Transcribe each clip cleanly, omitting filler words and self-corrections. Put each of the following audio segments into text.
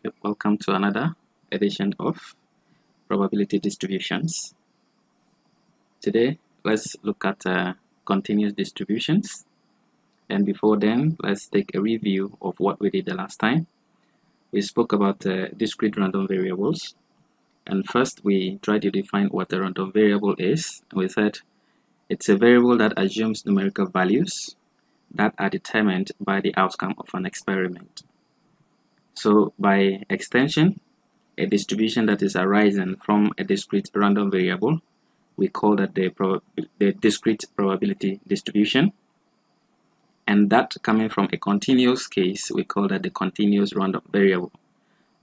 Yep, welcome to another edition of probability distributions. Today, let's look at continuous distributions. And before then, let's take a review of what we did the last time. We spoke about discrete random variables. And first, we tried to define what a random variable is. We said it's a variable that assumes numerical values that are determined by the outcome of an experiment. So by extension, a distribution that is arising from a discrete random variable, we call that the discrete probability distribution. And that coming from a continuous case, we call that the continuous random variable.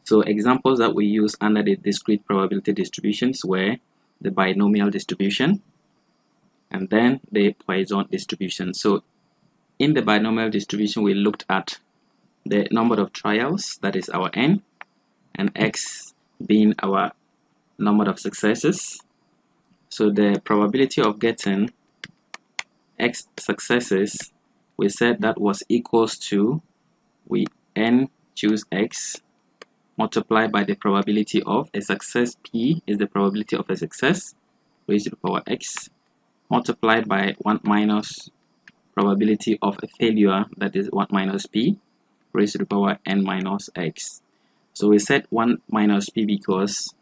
So examples that we use under the discrete probability distributions were the binomial distribution and then the Poisson distribution. So in the binomial distribution, we looked at the number of trials, that is our n, and x being our number of successes. So the probability of getting x successes, we said that was equals to n choose x multiplied by the probability of a success. P is the probability of a success raised to the power x multiplied by 1 minus probability of a failure, that is 1 minus p raised to the power n minus x. So we said 1 minus p because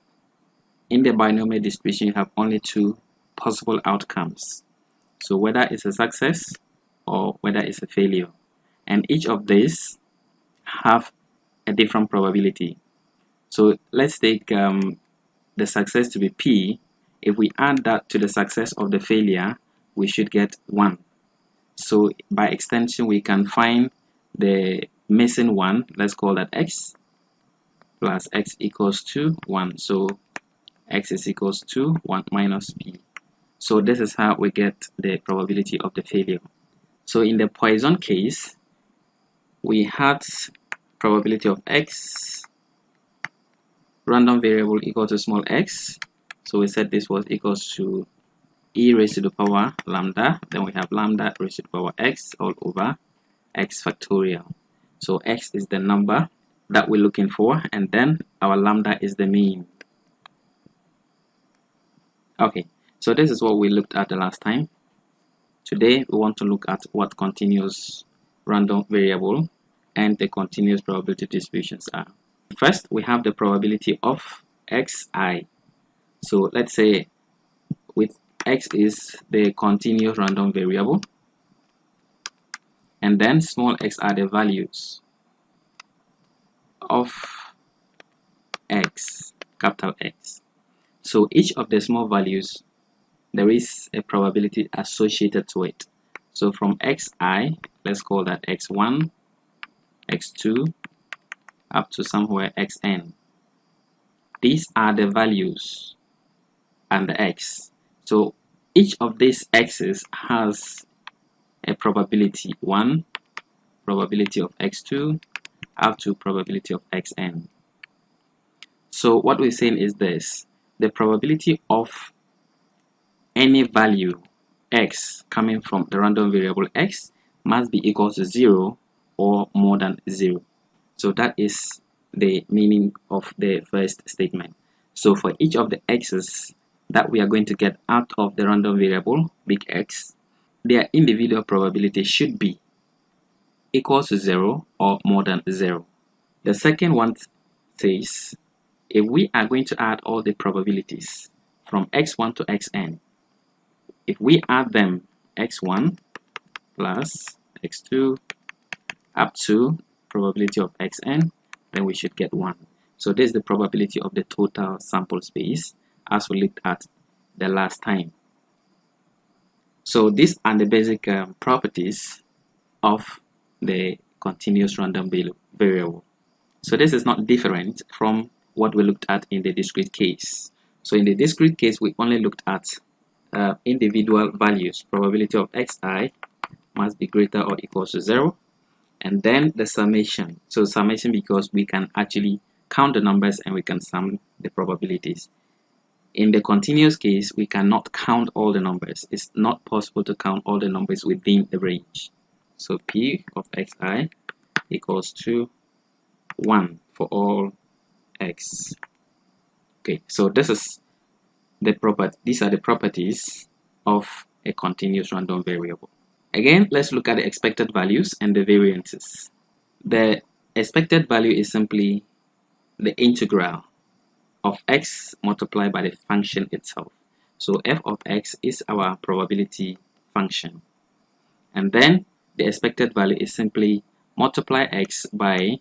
in the binomial distribution you have only two possible outcomes. So whether it's a success or whether it's a failure. And each of these have a different probability. So let's take the success to be p. If we add that to the success of the failure, we should get 1. So by extension, we can find the missing one. Let's call that x, plus x equals to 1. So x is equals to 1 minus p. So this is how we get the probability of the failure. So in the Poisson case, we had probability of x random variable equal to small x. So we said this was equals to e raised to the power lambda. Then we have lambda raised to the power x all over x factorial. So x is the number that we're looking for, and then our lambda is the mean. Okay, so this is what we looked at the last time. Today we want to look at what continuous random variable and the continuous probability distributions are. First, we have the probability of xi. So let's say with x is the continuous random variable, and then small x are the values of x, capital X. So each of the small values, there is a probability associated to it. So from xi, let's call that x1, x2, up to somewhere xn. These are the values and the x. So each of these x's has a probability 1, probability of x2, up to probability of xn. So what we're saying is this: the probability of any value x coming from the random variable x must be equal to 0 or more than 0. So that is the meaning of the first statement. So for each of the x's that we are going to get out of the random variable big X, their individual probability should be equal to 0 or more than 0. The second one says if we are going to add all the probabilities from x1 to xn, if we add them x1 plus x2 up to probability of xn, then we should get 1. So this is the probability of the total sample space as we looked at the last time. So these are the basic properties of the continuous random variable. So this is not different from what we looked at in the discrete case. So in the discrete case, we only looked at individual values. Probability of xi must be greater or equal to 0, and then the summation. So summation because we can actually count the numbers and we can sum the probabilities. In the continuous case, we cannot count all the numbers. It's not possible to count all the numbers within the range. So P of xi equals to 1 for all x. Okay, so this is these are the properties of a continuous random variable. Again, let's look at the expected values and the variances. The expected value is simply the integral of x multiplied by the function itself. So f of x is our probability function. And then the expected value is simply multiply x by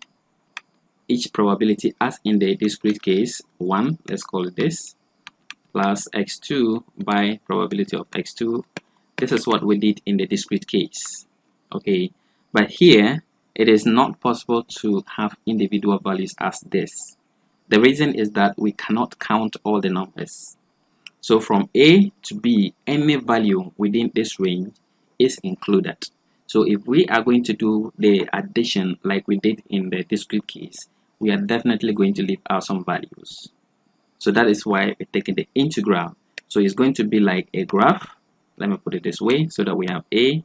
each probability, as in the discrete case 1, let's call it this, plus x2 by probability of x2. This is what we did in the discrete case. Okay, but here it is not possible to have individual values as this. The reason is that we cannot count all the numbers. So from A to B, any value within this range is included. So if we are going to do the addition like we did in the discrete case, we are definitely going to leave out some values. So that is why we're taking the integral. So it's going to be like a graph. Let me put it this way so that we have A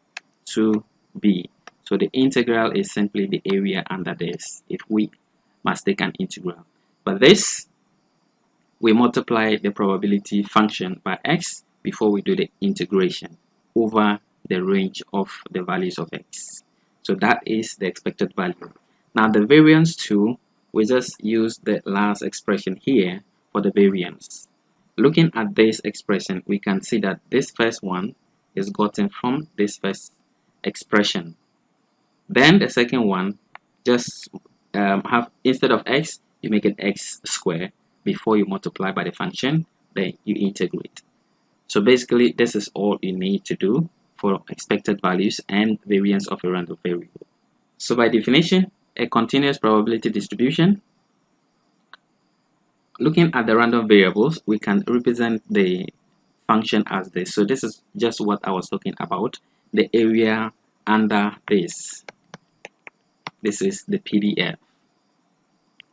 to B. So the integral is simply the area under this if we must take an integral. But this, we multiply the probability function by x before we do the integration over the range of the values of x. So that is the expected value. Now the variance too, we just use the last expression here for the variance. Looking at this expression, we can see that this first one is gotten from this first expression. Then the second one, just have, instead of x, you make it x squared before you multiply by the function, then you integrate. So basically, this is all you need to do for expected values and variance of a random variable. So by definition, a continuous probability distribution, looking at the random variables, we can represent the function as this. So this is just what I was talking about, the area under this. This is the PDF.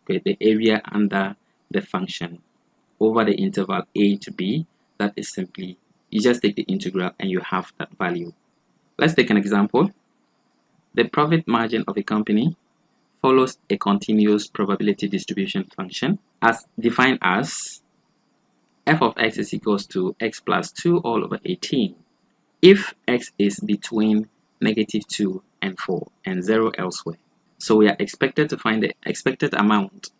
Okay, the area under the function over the interval a to b. That is simply, you just take the integral and you have that value. Let's take an example. The profit margin of a company follows a continuous probability distribution function as defined as f of x is equals to x plus 2 all over 18 if x is between -2 and 4 and 0 elsewhere. So we are expected to find the expected amount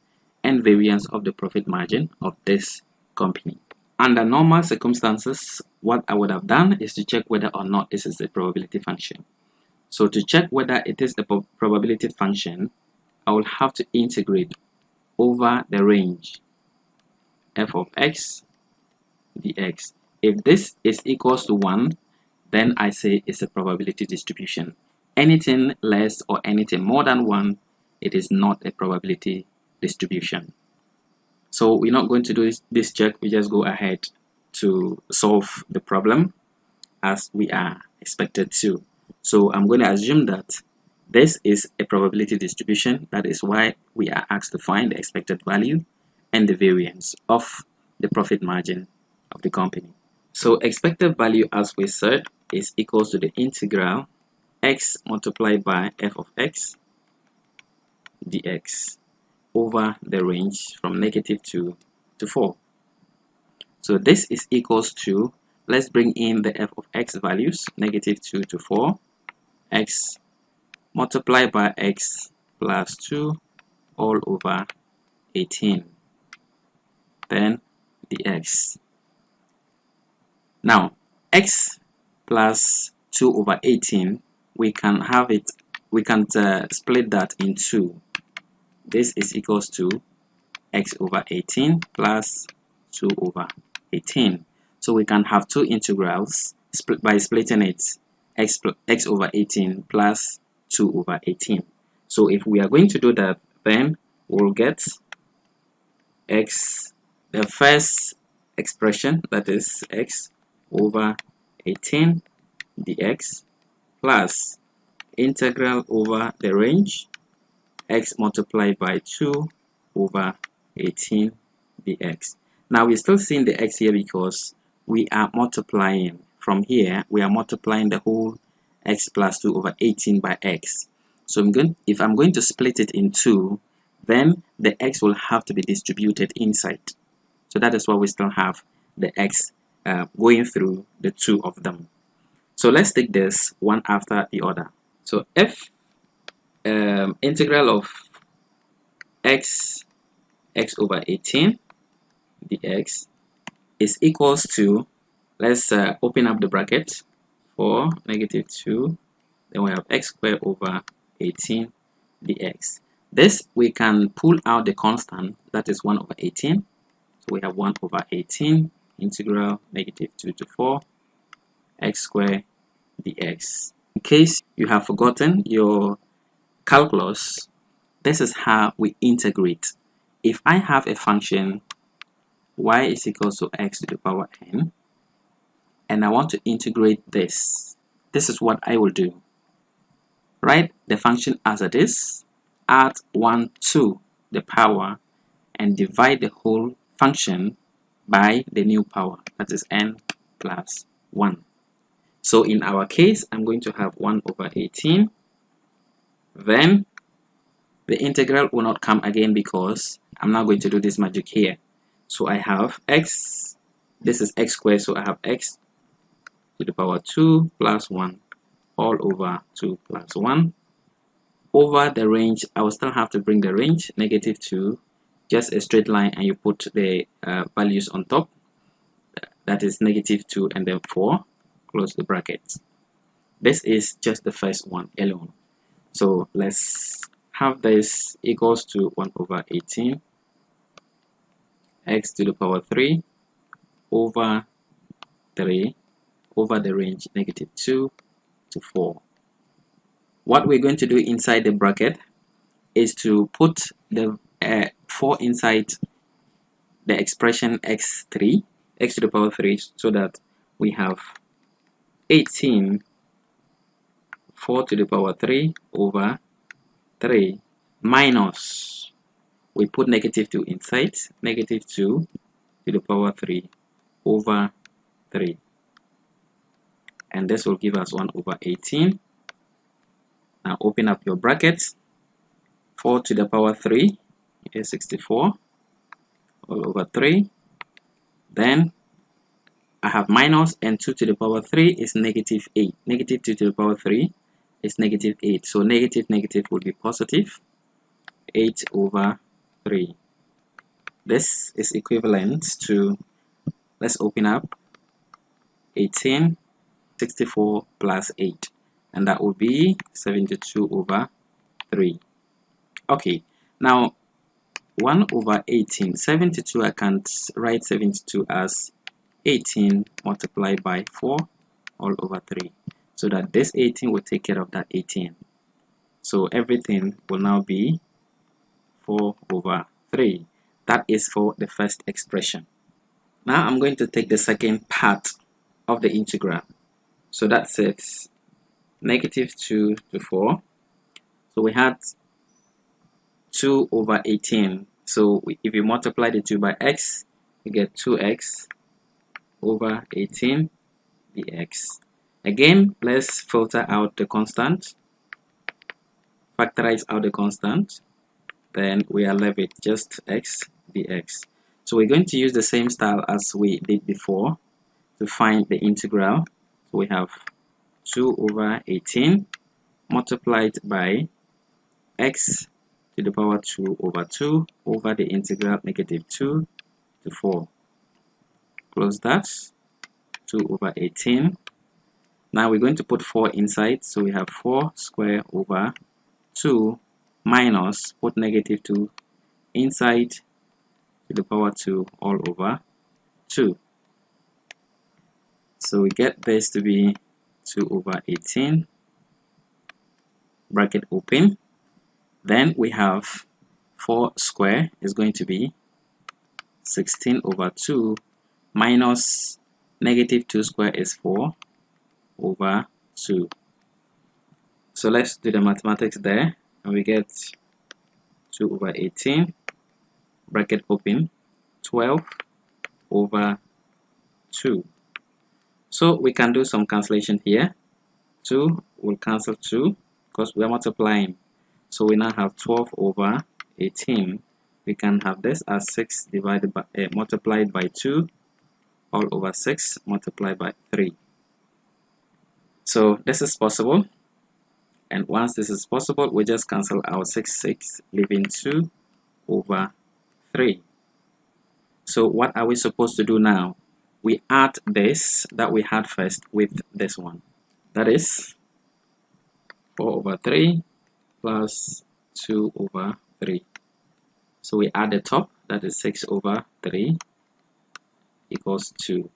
and variance of the profit margin of this company. Under normal circumstances, what I would have done is to check whether or not this is a probability function. So to check whether it is a probability function, I will have to integrate over the range f of x dx. If this is equals to 1, then I say it's a probability distribution. Anything less or anything more than 1, it is not a probability distribution. So we're not going to do this check, we just go ahead to solve the problem as we are expected to. So I'm going to assume that this is a probability distribution. That is why we are asked to find the expected value and the variance of the profit margin of the company. So expected value, as we said, is equals to the integral x multiplied by f of x dx over the range from -2 to 4. So this is equals to, let's bring in the f of x values, -2 to 4, x multiplied by x plus 2 all over 18, then dx. Now x plus 2 over 18, we can have it, we can split that in 2. This is equals to x over 18 plus 2 over 18. So we can have two integrals by splitting it, x over 18 plus 2 over 18. So if we are going to do that, then we'll get x, the first expression, that is x over 18 dx plus integral over the range x multiplied by 2 over 18 dx. Now we're still seeing the x here because we are multiplying from here, we are multiplying the whole x plus 2 over 18 by x. So if I'm going to split it in 2, then the x will have to be distributed inside. So that is why we still have the x going through the two of them. So let's take this one after the other. So if integral of x over 18 dx is equals to, let's open up the bracket for -2, then we have x squared over 18 dx. This we can pull out the constant, that is 1 over 18. So we have 1 over 18 integral -2 to 4 x squared dx. In case you have forgotten your calculus, this is how we integrate. If I have a function y is equals to x to the power n, and I want to integrate this is what I will do. Write the function as it is, add 1 to the power, and divide the whole function by the new power, that is n plus 1. So in our case, I'm going to have 1 over 18. Then the integral will not come again because I'm not going to do this magic here. So I have x, this is x squared, so I have x to the power 2 plus 1 all over 2 plus 1. Over the range, I will still have to bring the range, -2, just a straight line, and you put the values on top. That is -2 and then 4, close the brackets. This is just the first one alone. So let's have this equals to 1 over 18 x to the power 3 over 3 over the range -2 to 4. What we're going to do inside the bracket is to put the 4 inside the expression x3, x to the power 3, so that we have 18 4 to the power 3 over 3 minus, we put -2 inside, -2 to the power 3 over 3, and this will give us 1 over 18. Now open up your brackets. 4 to the power 3 is 64 all over 3. Then I have minus, and 2 to the power 3 is -8. -2 to the power 3 is -8. So negative will be positive 8 over 3. This is equivalent to, let's open up 18, 64 plus 8, and that would be 72 over 3. Okay, now 1 over 18, 72, I can't write 72 as 18 multiplied by 4 all over 3, so that this 18 will take care of that 18. So everything will now be 4 over 3. That is for the first expression. Now I'm going to take the second part of the integral. So that says -2 to 4. So we had 2 over 18. So if you multiply the 2 by x, you get 2x over 18 dx. Again, let's filter out the constant, factorize out the constant, then we are left with just x dx. So we're going to use the same style as we did before to find the integral. So we have 2 over 18 multiplied by x to the power 2 over 2 over the integral -2 to 4. Close that. 2 over 18. Now we're going to put 4 inside, so we have 4 square over 2 minus, put -2 inside, to the power 2 all over 2. So we get this to be 2 over 18, bracket open. Then we have 4 square is going to be 16 over 2 minus -2 square is 4 over 2. So let's do the mathematics there, and we get 2 over 18, bracket open, 12 over 2. So we can do some cancellation here. 2 will cancel 2 because we are multiplying. So we now have 12 over 18, we can have this as 6 divided by multiplied by 2 all over 6 multiplied by 3. So this is possible, and once this is possible, we just cancel out 6, leaving 2 over 3. So what are we supposed to do now? We add this that we had first with this one. That is 4 over 3 plus 2 over 3. So we add the top, that is 6 over 3 equals 2.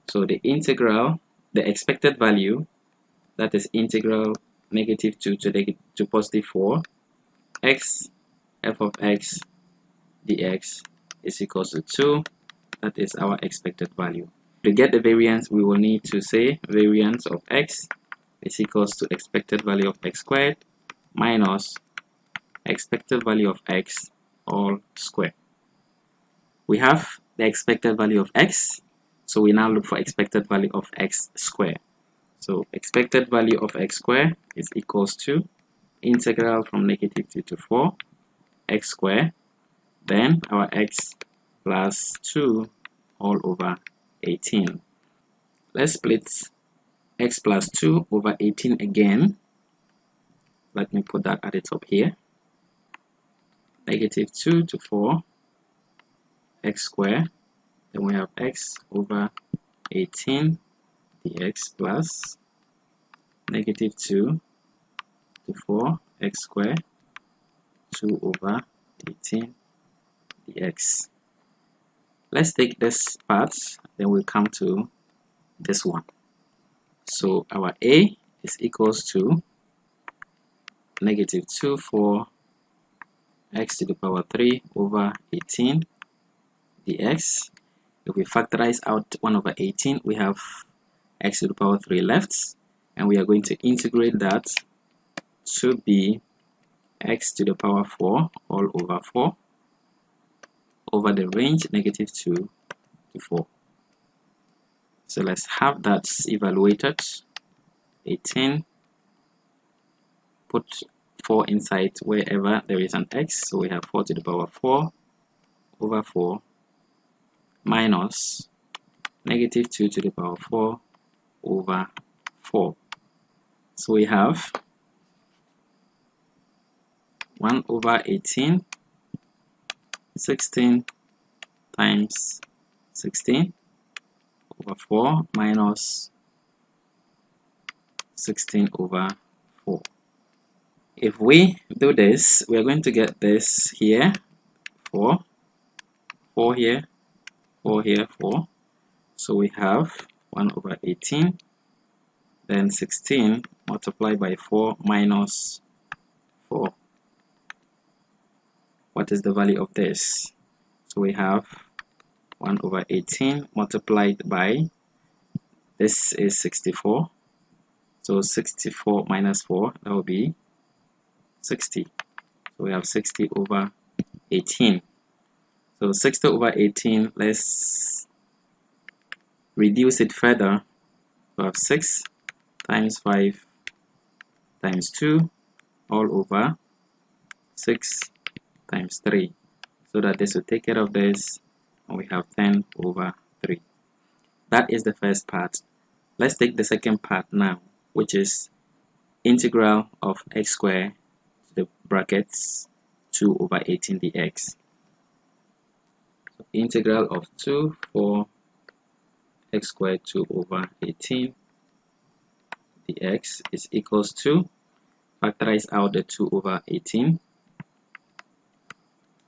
So the integral, the expected value, that is integral negative 2 to positive 4, x f of x dx is equals to 2. That is our expected value. To get the variance, we will need to say variance of x is equals to expected value of x squared minus expected value of x all squared. We have the expected value of x, so we now look for expected value of x squared. So expected value of x squared is equals to integral from negative 2 to 4 x squared, then our x plus 2 all over 18. Let's split x plus 2 over 18 again. Let me put that at the top here. Negative 2 to 4 x squared, then we have x over 18 dx plus negative 2 to 4 x squared 2 over 18 dx. Let's take this part, then we'll come to this one. So our a is equals to negative 2 for x to the power 3 over 18 dx. If we factorize out 1 over 18, we have x to the power 3 left, and we are going to integrate that to be x to the power 4 all over 4 over the range negative 2 to 4. So let's have that evaluated. 18, put 4 inside wherever there is an x, so we have 4 to the power 4 over 4 minus negative 2 to the power 4 over 4. So we have 1 over 18, 16 times 16 over 4 minus 16 over 4. If we do this, we are going to get this here, 4 here, 4 here, 4. So we have 1 over 18, then 16 multiplied by 4 minus 4. What is the value of this? So we have 1 over 18 multiplied by, this is 64. So 64 minus 4, that will be 60. So we have 60 over 18. So 60 over 18, let's reduce it further. We have 6 times 5 times 2 all over 6 times 3. So that this will take care of this, and we have 10 over 3. That is the first part. Let's take the second part now, which is integral of x squared to the brackets 2 over 18 dx. So integral of 2 for x squared 2 over 18 dx is equals to, factorize out the 2 over 18,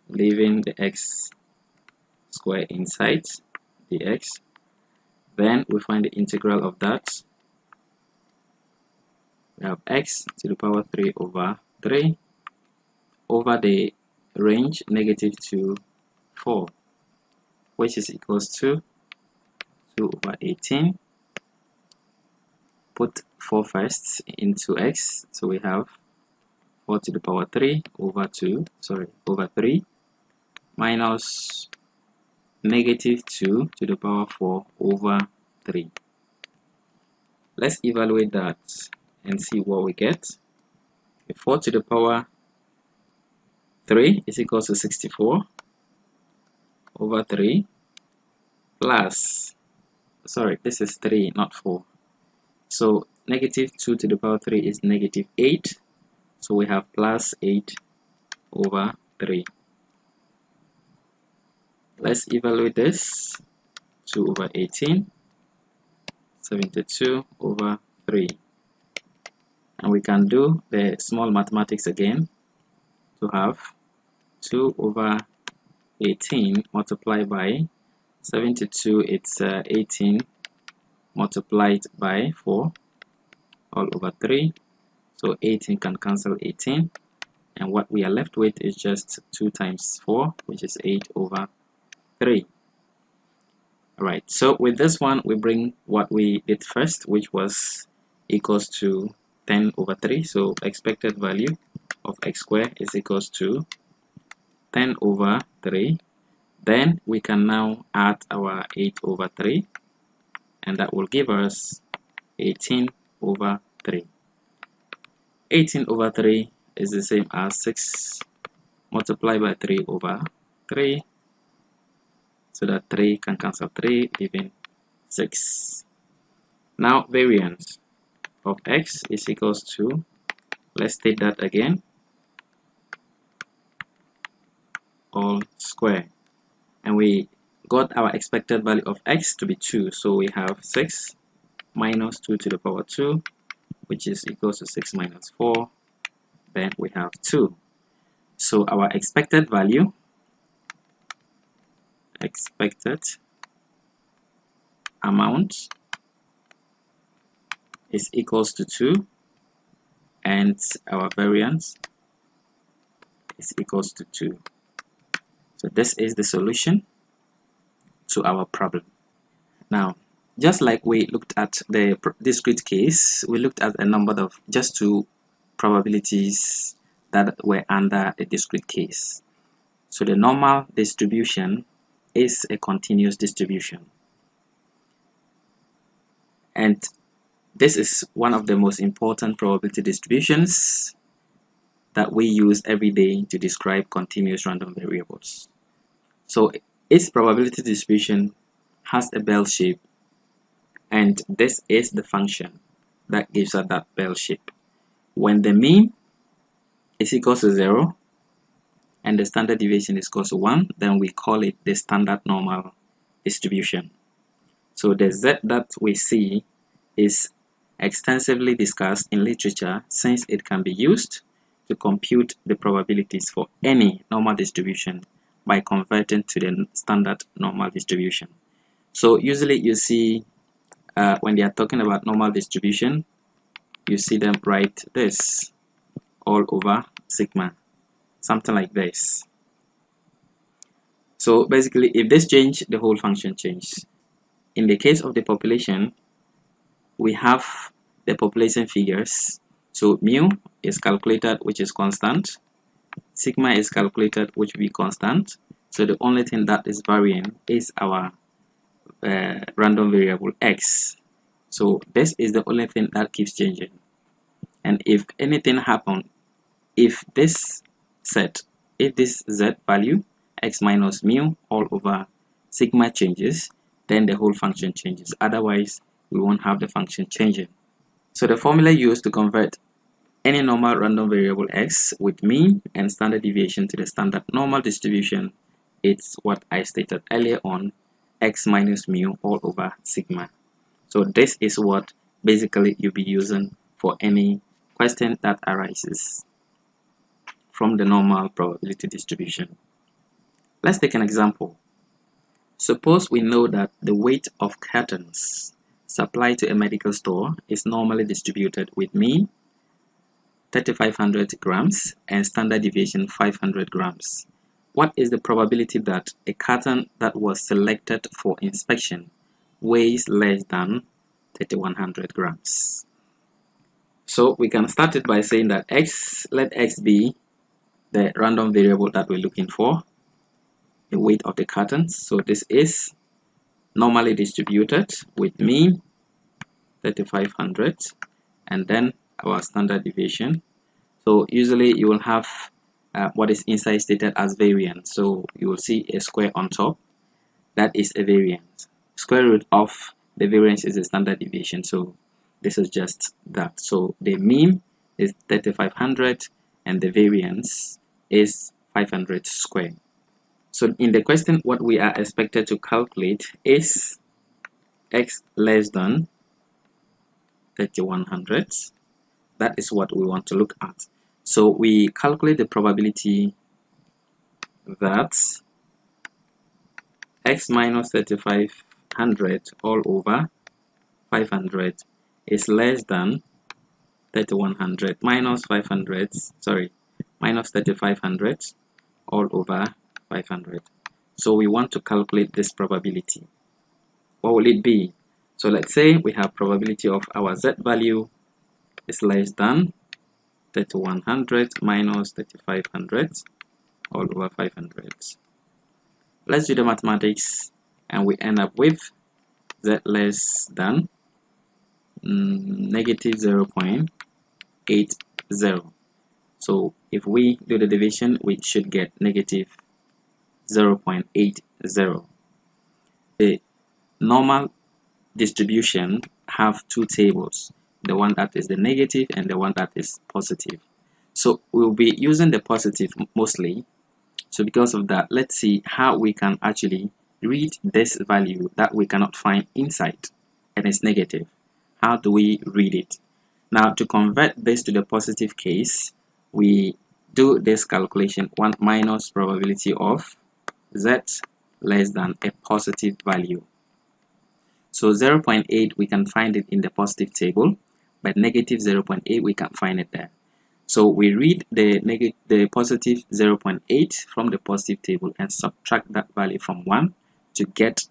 leaving the x squared inside dx. Then we find the integral of that. We have x to the power 3 over 3 over the range negative 2, 4, which is equals to 2 over 18. Put 4 first into x, so we have 4 to the power 3 over 3 minus negative 2 to the power 4 over 3. Let's evaluate that and see what we get. 4 to the power 3 is equals to 64 over 3 plus, sorry, this is 3 not 4, so negative 2 to the power 3 is negative 8, so we have plus 8 over 3. Let's evaluate this. 2 over 18, 72 over 3. And we can do the small mathematics again to have 2 over 18 multiplied by 72, it's 18 multiplied by 4 all over 3. So 18 can cancel 18. And what we are left with is just 2 times 4, which is 8 over 3. Alright, so with this one, we bring what we did first, which was equals to 10 over 3. So expected value of x squared is equals to 10 over 3. Then we can now add our 8 over 3, and that will give us 18 over 3. 18 over 3 is the same as 6 multiplied by 3 over 3. So that 3 can cancel 3, leaving 6. Now variance of x is equals to, let's state that again, all square. And we got our expected value of x to be 2. So we have 6 minus 2 to the power 2, which is equals to 6 minus 4. Then we have 2. So our expected value, expected amount, is equals to 2, and our variance is equals to 2. So this is the solution to our problem. Now, just like we looked at the discrete case, we looked at a number of just 2 probabilities that were under the discrete case. So the normal distribution is a continuous distribution, and this is one of the most important probability distributions that we use every day to describe continuous random variables. So its probability distribution has a bell shape, and this is the function that gives us that bell shape. When the mean is equal to 0 and the standard deviation is equal to 1, then we call it the standard normal distribution. So the Z that we see is extensively discussed in literature, since it can be used to compute the probabilities for any normal distribution by converting to the standard normal distribution. So usually you see when they are talking about normal distribution, you see them write this all over sigma, something like this. So basically, if this changes, the whole function changes. In the case of the population, we have the population figures. So mu is calculated, which is constant. Sigma is calculated, which will be constant. So the only thing that is varying is our random variable x. So this is the only thing that keeps changing. And if anything happens, if this set, if this z value, x minus mu all over sigma changes, then the whole function changes. Otherwise, we won't have the function changing. So the formula used to convert any normal random variable x with mean and standard deviation to the standard normal distribution, it's what I stated earlier on, x minus mu all over sigma. So this is what basically you'll be using for any question that arises from the normal probability distribution. Let's take an example. Suppose we know that the weight of curtains supplied to a medical store is normally distributed with mean 3,500 grams and standard deviation 500 grams. What is the probability that a curtain that was selected for inspection weighs less than 3,100 grams? So we can start it by saying that x, let x be the random variable that we're looking for, the weight of the curtains. So this is normally distributed with mean 3,500 and then our standard deviation. So usually you will have what is inside stated as variance. So you will see a square on top. That is a variance. Square root of the variance is the standard deviation. So this is just that. So the mean is 3500 and the variance is 500 squared. So in the question, what we are expected to calculate is x less than 3100. That is what we want to look at. So we calculate the probability that x minus 3500 all over 500 is less than 3100 minus 3500 all over 500. So we want to calculate this probability. What will it be? So let's say we have probability of our z value is less than 3100 minus 3500 all over 500. Let's do the mathematics and we end up with z less than negative 0.80. So if we do the division, we should get negative 0.80. The normal distribution have two tables, the one that is the negative and the one that is positive. So we'll be using the positive mostly. So because of that, let's see how we can actually read this value that we cannot find inside and it's negative. How do we read it? Now to convert this to the positive case, we do this calculation, 1 minus probability of z less than a positive value. So 0.8 we can find it in the positive table, but negative 0.8 we can't find it there. So we read the positive 0.8 from the positive table and subtract that value from 1 to get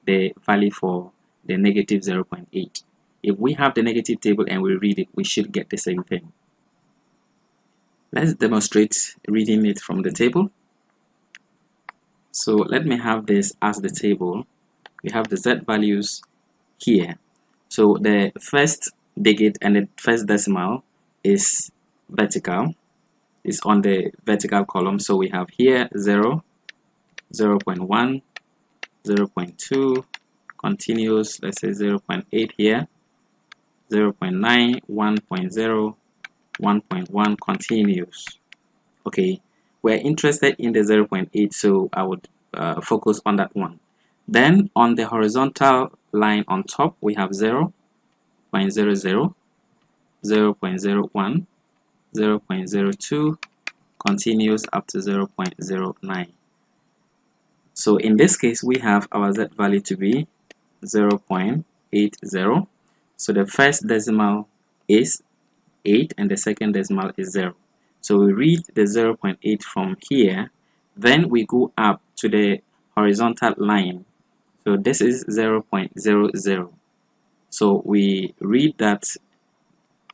the value for the negative 0.8. If we have the negative table and we read it, we should get the same thing. Let's demonstrate reading it from the table. So let me have this as the table. We have the z values here. So the first digit and the first decimal is vertical, is on the vertical column. So we have here 0, 0.1, 0.2, continuous, let's say 0.8 here, 0.9, 1.0, 1.1 continuous. Okay, we're interested in the 0.8, so I would focus on that one. Then on the horizontal line on top, we have 0.00, 0.01, 0.02, continuous up to 0.09. So in this case, we have our z value to be 0.80. So the first decimal is 8 and the second decimal is 0. So we read the 0.8 from here, then we go up to the horizontal line. So this is 0.00. So we read that,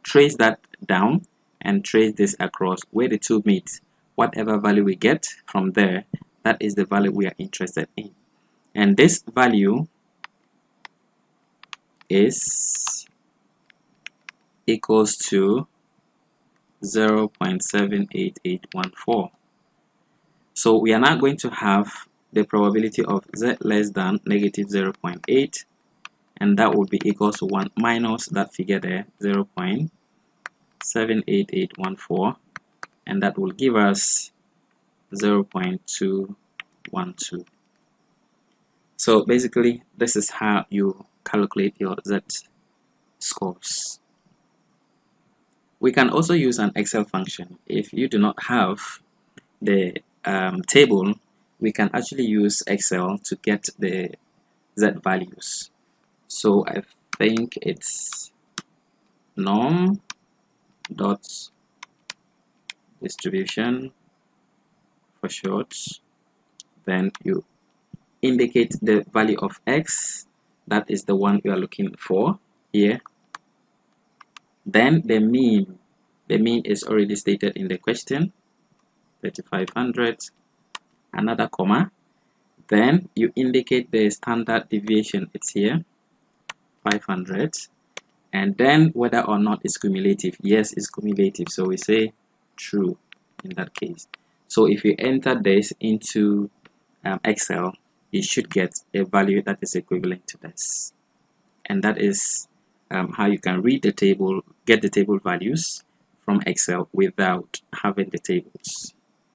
trace that down and trace this across where the two meet. Whatever value we get from there, that is the value we are interested in. And this value is equals to 0.78814. So we are now going to have the probability of z less than negative 0.8, and that would be equals to 1 minus that figure there, 0.78814, and that will give us 0.212. So basically this is how you calculate your z scores. We can also use an Excel function. If you do not have the table, we can actually use Excel to get the z values. So I think it's norm dot distribution for short. Then you indicate the value of x, that is the one we are looking for here. Then the mean is already stated in the question, 3500, another comma. Then you indicate the standard deviation, it's here, 500, and then whether or not it's cumulative. Yes, it's cumulative, so we say true in that case. So if you enter this into Excel, you should get a value that is equivalent to this, and that is how you can read the table, get the table values from Excel without having the tables.